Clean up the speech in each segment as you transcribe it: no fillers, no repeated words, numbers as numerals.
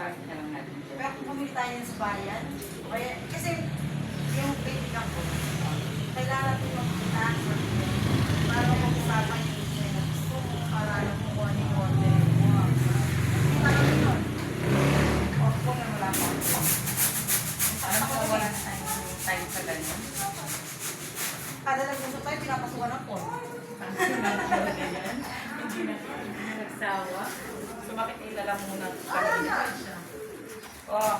Sabi na lang natin siya. Pero kung bumili tayo sa bayan, kaya, kasi yung kaibigan ko, kailangan natin magpunta para mag-usapan yung gusto na gusto mo, para alam mo kung ano yung order mo. Kita namin yun. O kung na wala ko. Alam ko wala na time sa ganyan. Kada nag-gusto tayo, pinapasukan ng phone. Hindi na nagsawa. So bakit ilala muna kanina siya? Oh,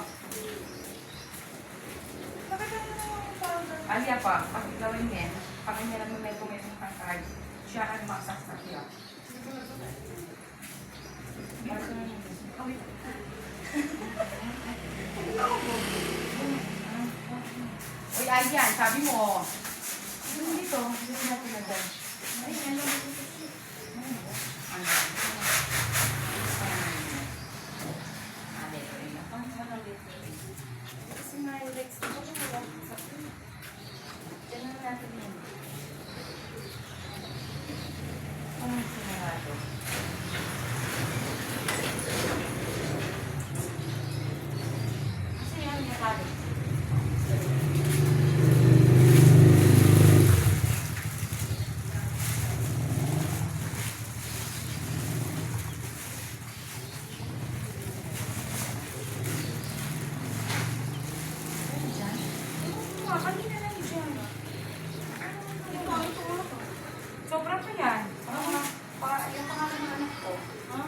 Bakit ano naman ang powder? Alia pa, pag gawin niya, pag niya naman may kumesong kang card, siya ang masaksak siya. Uy, Ayan, sabi mo. Ano dito? Dito natin na dyan. Ay, ano dito? Kasi may Lex, di ba kung wala sa akin? Diyan na natin yun. Ano ang sinarado? Kasi yan yung nakado. Kanina lang dyan. Sobra pa yan. Yung pangalan ng anak ko. Ha?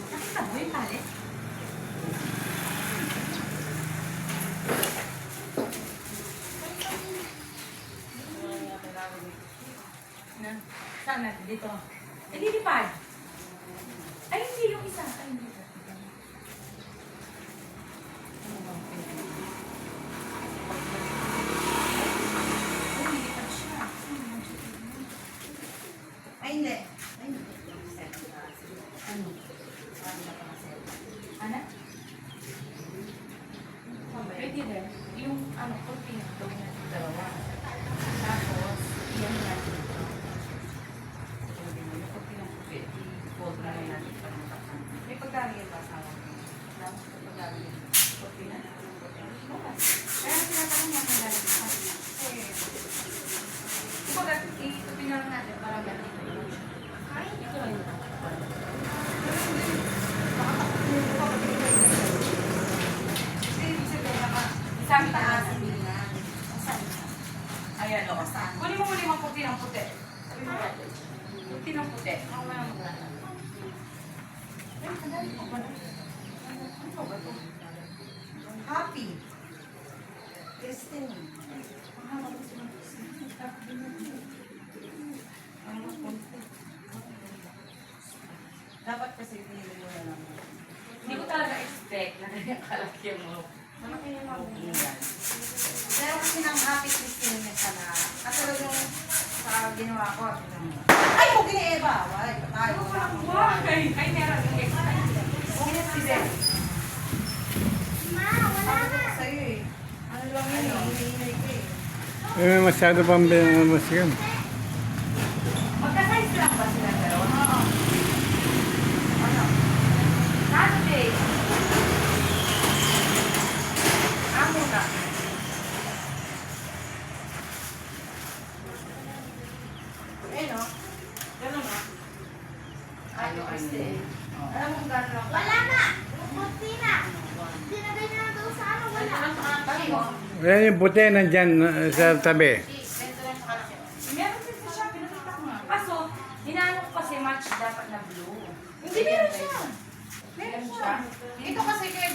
Nakita mo yung palit? Na? Saan natin? Dito. Nililipad. Ay, hindi yung isa. Ay, hindi. Ano ba? Ay, nilipad siya. Ay, hindi. Ay, hindi. Ano? Ano? Pwede rin. Yung ano, kurting gawin natin dalawa. Tapos, iyan natin ito. Yung kurting ng puti, i-fold na rin natin para mataksan. May pagkakagin ba sa akin? Tapos, pagkakagin. Kurting na. Kaya tinatanong mo ang lalagay sa akin. Kumbaga, itutin na lang natin para ganito. Ay, ito lang yung Sabi taas. Ayan, o. Kunin mo muli mga puti ng puti. Sabi mo natin. Puti ng puti. Ako na lang maglalagay. Ay, kadali ko ba na? Ano ba ito? Happy. Christine. Dapat kasi pinili mo na lang. Hindi ko talaga expect na ganyan kalaki mo. Malaki yung mga Pero kasi ng Happy Christine na sana. Katulad yung sa ginawa ko. Ay, huwag ni Eva. Wala, patay. Why? Ay, meron yung extra. Si Beth. Sabi ko sa'yo eh. Ano lang yun eh. Hinihinay ko eh. Eh, masyado pang binamamasyan. Magka-size lang ba sila dalawa? Oo. Ano? Ano, Dave? Amo na. Eh no? Ganun no? Ano, Christine. Oh. Alam mo kung gano'n lang. Wala na! Buti na! Dinagay na daw sa ano, wala. Bakit mo? Ayan yung puti nandyan sa tabi. Bento lang sa kalaki. Meron din sa shop, pinakita ko nga. Kaso, inaano ko kasi match dapat na blue. Hindi meron siya. Meron siya. Ito kasi kaya...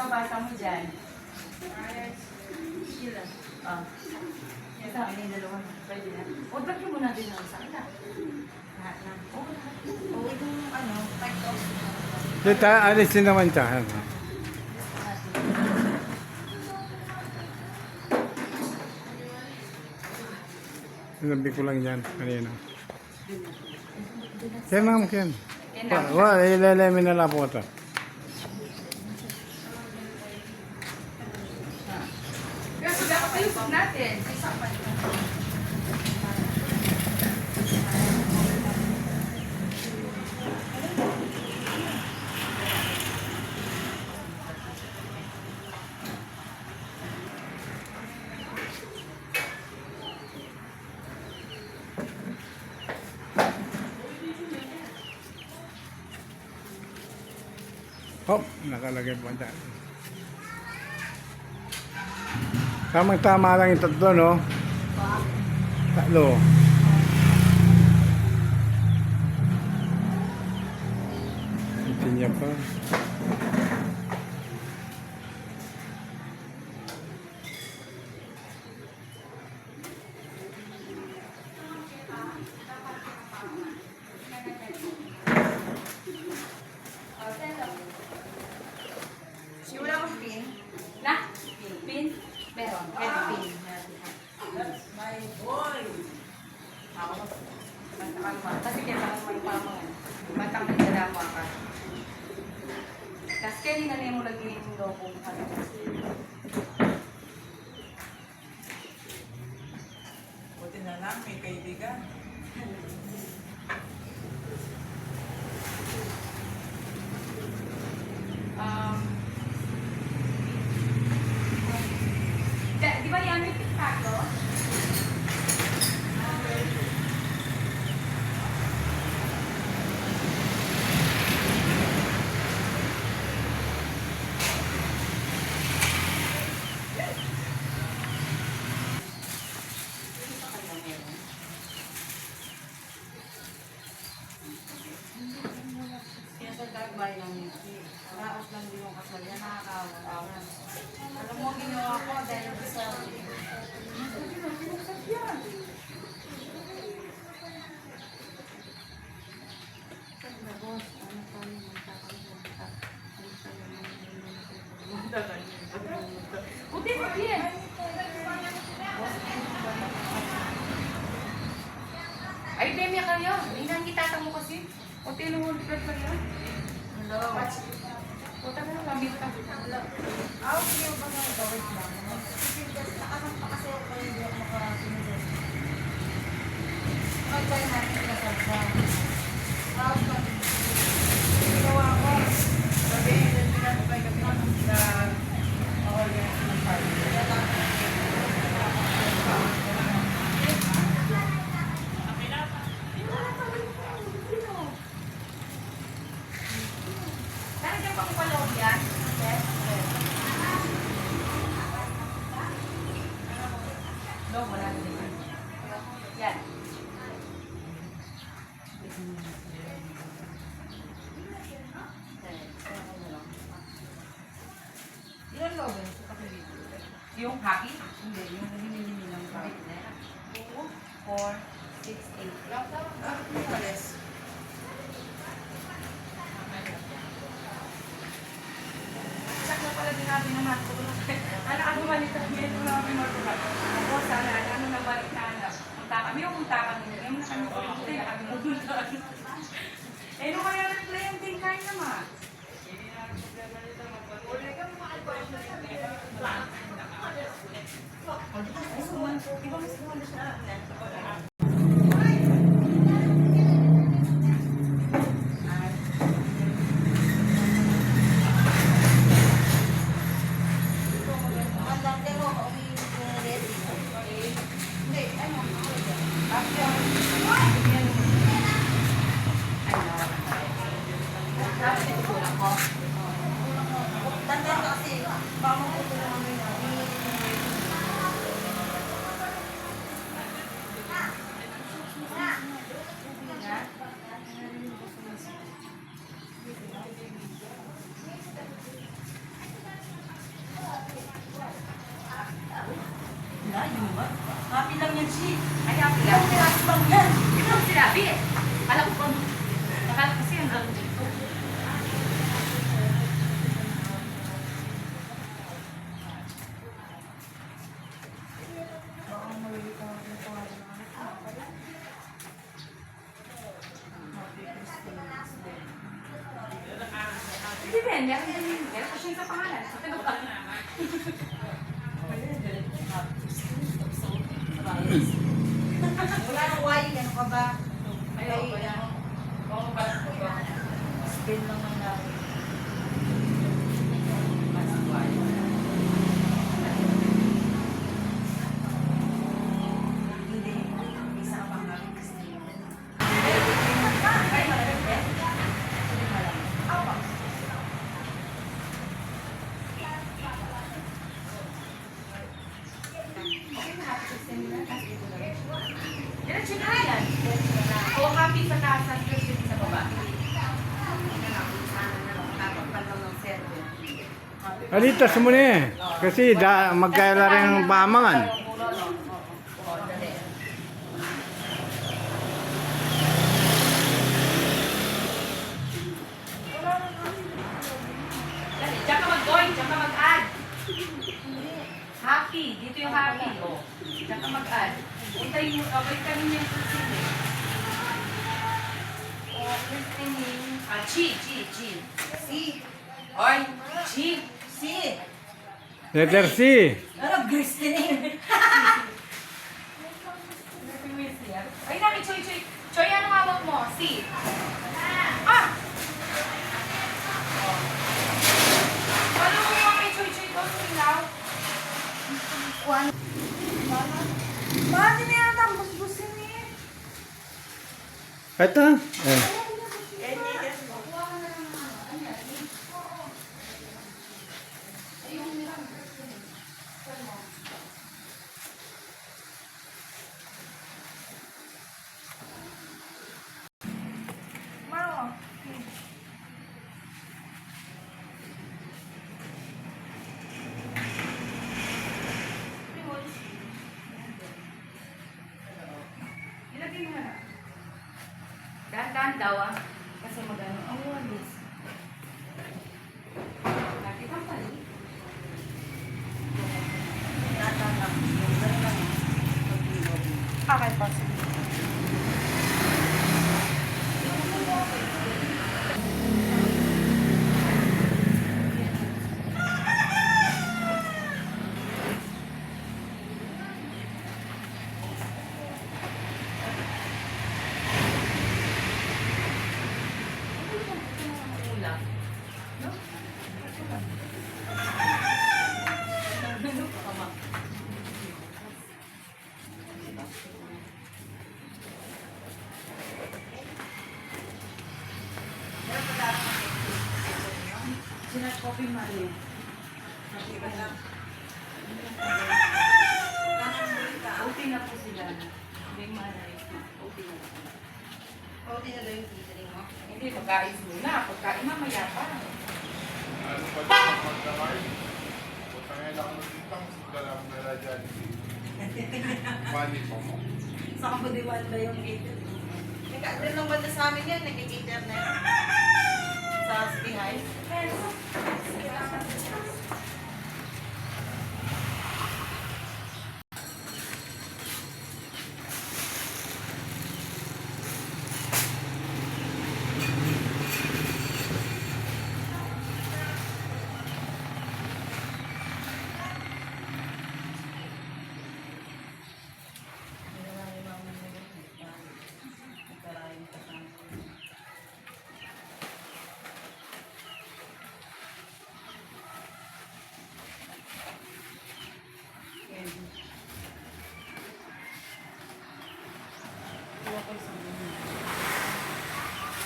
mabasa mo dyan? Sila. Ah. Yan sa akin yung dalawa. Pwede na. O, ba't yung muna din ang sa akin? Lahat na. Oo, lahat. O, itong ano, type of. Dito, alisin naman siya. Sinabi ko lang yan kanina. Yan lang, yan. Yan lang. Ilalamin na lang po ito. Pero kung dapat ayusin natin, isa pa ito. Hop, nakalagay po dyan. Tamang-tama lang yung tatlo, no? Tatlo. Ito niya pa. Si wala akong pin. Na? Pin? Meron. Pwede pin. Ako. Bantang mo. Kasi kaya parang may pamangan. Bantang may dalawa ka. Tapos kanina na mo lagi yung loko mo ka. Buti na lang, may kaibigan. Di ba yan may pitato? Kaya sa dagbay ng Miki, raos lang din yung kasal yan, nakakawa. Alam mo, ginawa ko dahil sa Buti mo yan. Ay, Demi kayo. Hindi nang kitata mo kasi. O tinunod ka kayo. hello. Puta ka na, gamit ka. Out yung ba ng gawin lang? Nakasan pa kasi ako hindi ako makasunod. Pagkaya natin kasal sa out lang. Ginawa ko. Sabi, pinatupay kami sa organize ng party. Nandiyan pa ko pa loob yan. Yes. Loob, wala na din. Yan. Yun lo, sa kapilito. Yung hockey? Hindi, yung hinihini ng bakit na. 2, 4, 6, 8. Ah, alis. Sak na pala din namin naman. Ano ako balik na ito namin magbuhat. Ako sana, ano na balik na anak. Punta kami o punta kami. Ngayon na kami kulit na kami pupunta. Eh, nung kaya replay yung din kain naman. Ay, suman po. Di ba mas suman siya? Mandang din mo, umiinom ko na rin. Hindi, ano? Tandaan ka kasi, baka magtutulungan mo yun. din. Meron pa siya sa pangalan. Sa taga pa. Wala nang wine, ano ka ba? Ayaw ko yan. Oo, parang ko ba? Spin lang ang namin. Hindi, isa ka pang namin kasi Ay, malamig eh. Diretso na yan. O happy sa taas at Christian sa baba. Alitas mo na eh. Kasi magkaila rin ang pamangan. Dali, diyan ka mag-join, diyan ka mag-add. Happy, dito yung happy. O, diyan ka mag-add. Puntayin mo, balik ka rin yung Christine eh. O, Christine. Ah, G. Si, Oy, G. si. Letter C. Ano, Christine? Ay, namin, Choy. Choy, anong hawak mo? C. Ah! Paano mo mga kay Choy to? Sinaw? Bakit na yata ang busbusin eh? Ito. Eh. Mao. Ilagay mo na. Dahan-dahan daw ah. Kasi magano ang walis. Nakita pa rin. Okay pa. Ulam. No? Sina Coffee Mario. Okay na po sila. May malay. Okay na. Okay na daw yung catering mo. Hindi, pagkain muna. Pagkain mamaya pa. Ano pa dyan ang magdamay? Punta ngayon ako dito, sigla lang nila dyan. Bali pa mo. Sa kabadiwan ba yung catering? Nag-order lang banda sa amin yan, nag-cater na yan. Sa behind.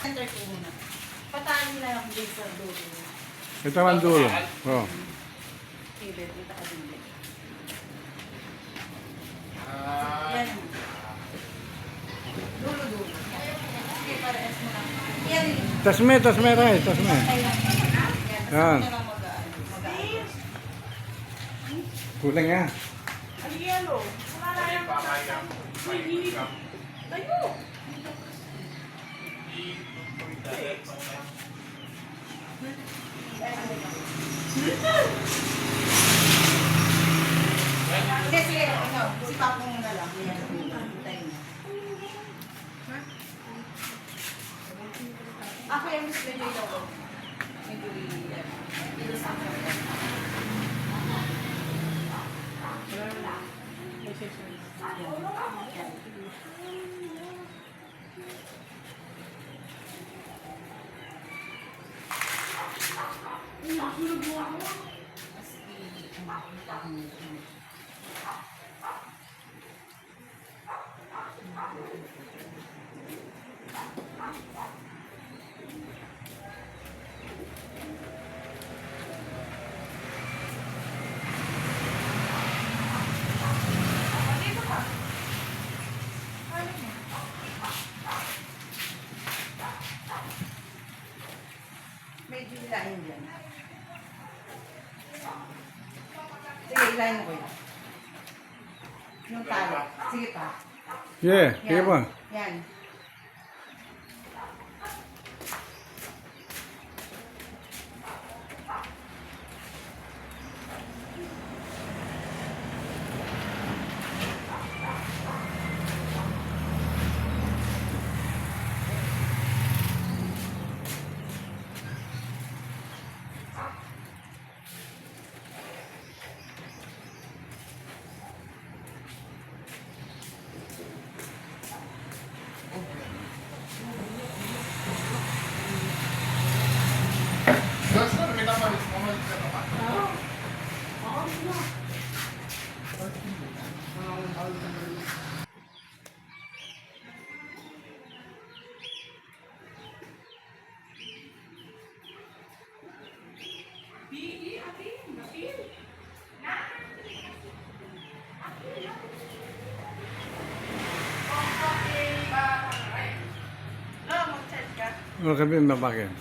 Center ko muna. Pataan nila yung din sa dulo. Ito ang dulo. Oh. Kibet, kita ka din. Ah, Yan. Dulo. Sige, pares mo lang. Yan. Tasme tayo. Tasme. Yan. Kulang nga. Ang yellow. may pakayang may income. Tayo. Hindi, sige. Ikaw, si Papa muna lang. Tayo na. Ako yung gusto nyo yung Medyo hilahin dyan. Sige, hilahin mo ko yun. Yung talo. Sige pa. Yeah, sige po. Yan. Gusto ko, may tamalis. Mamalis ka naman. Lo, mag-chat ka. Ano kami mabakin?